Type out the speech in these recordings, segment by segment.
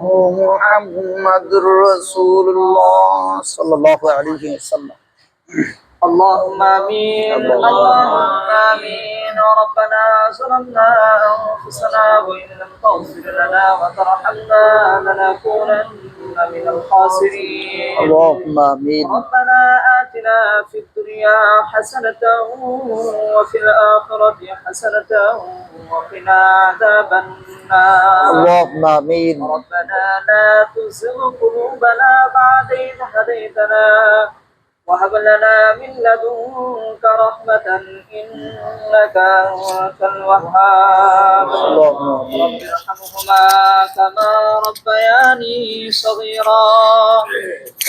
محمد رسول الله صلى الله عليه وسلم. اللهم آمين اللهم آمين. ربنا ظلمنا أنفسنا وإن لم تغفر لنا وترحمنا لنكونن من الخاسرين. اللهم آمين. ربنا آتنا في الدنيا حسنة وفي الآخرة حسنة وقنا عذاب النار. اللهم آمين. ربنا لا تزغ قلوبنا بعد إذ هديتنا وهب لنا من لدنك رحمة إنك أنت الوهاب. رب ارحمهما كما ربياني صغيرا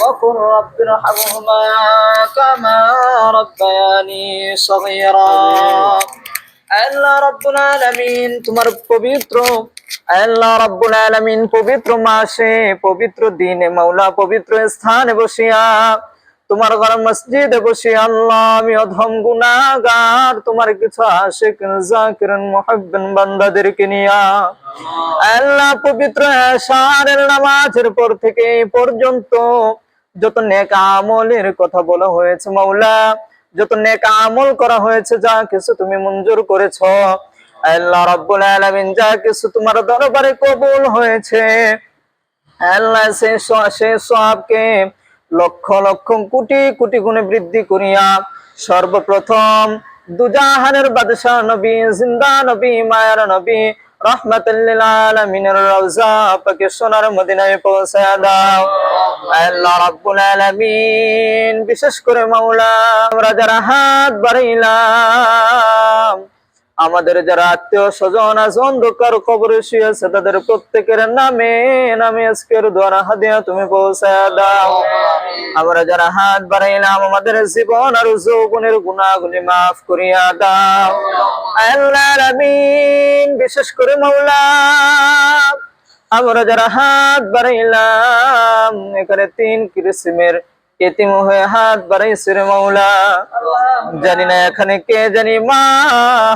وقل رب ارحمهما كما ربياني صغيرا. আল্লাহ রাব্বুল আলামিন তোমার পবিত্র আল্লাহ রাব্বুল আলামিন পবিত্র মাসে পবিত্র দিনে মাওলা পবিত্র স্থানে বসিয়া তোমার ঘর মসজিদে বসে আল্লাহ আমি অধম গুনাহগার তোমার কিছু আশিক জাকির মুহিব্বিন বান্দাদেরকে নিয়া আল্লাহ পবিত্র এশারের নামাজের পর থেকে এই পর্যন্ত যত নেক আমলের কথা বলা হয়েছে মাওলা যত নেক আমল করা হয়েছে যা কিছু তুমি মঞ্জুর করেছো আল্লাহ রাব্বুল আলামিন যা কিছু তোমার দরবারে কবুল হয়েছে আল্লাহ সেই সওয়াবকে লক্ষ লক্ষ কোটি কোটি গুণে বৃদ্ধি করিয়া সর্বপ্রথম দুজাহানের বাদশাহ নবী জিন্দা নবী মায়ার নবী রাহমাতুল লিল আলামিনের রওজা পাকে সোনার মদিনায় পৌঁছায়া দাও আল্লাহ রাব্বুল আলামিন। বিশেষ করে মাওলা আমরা যারা হাত বাড়াইলাম আমাদের যারা আত্মীয় স্বজন আছে অন্ধকার কবরে শুয়ে আছে তাদের প্রত্যেকের নামে নামে আজকের দোয়া হাদিয়া তুমি পৌঁছায়া দাও। আমরা যারা হাত বাড়াইলাম আমাদের জীবন আর যৌবনের গুনাহগুলি মাফ করিয়া দাও আল্লাহর আমিন। বিশেষ করে মাওলা আমরা যারা হাত বাড়াইলাম এখানে 3 কিসিমের এতিম হয়ে হাত বাড়াইছে রে মাওলা জানি না এখানে কে জানি মা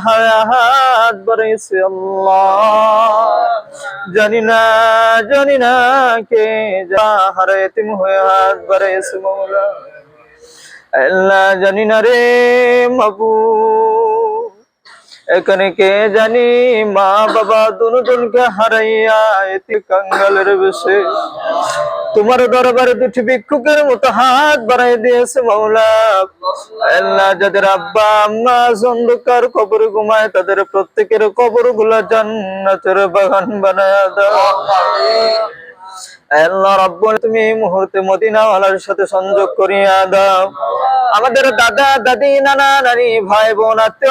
হাত বাড়াইছে আল্লাহ জানি না কে হার এতিম হয়ে হাত বাড়াইছে মাওলা আল্লাহ জানি না রে মাবুদ এখানে কে জানি মা বাবা দুজনকে হারাইয়া এতে কাঙ্গালের বেশে তোমার দরবারে দুটি ভিক্ষুকের মতো হাত বাড়াই দিয়েছে মাওলা আল্লাহ যাদের আব্বা আম্মা অন্ধকার কবরে ঘুমায় তাদের প্রত্যেকের কবর গুলা জান্নাতের বাগান বানায়া দাও আল্লাহ রাব্বুল তুমি এই মুহূর্তে মদিনা ওয়ালার সাথে সংযোগ করিয়া দাও আমাদের দাদা দাদি নানা নানি ভাই বোন আত্মীয়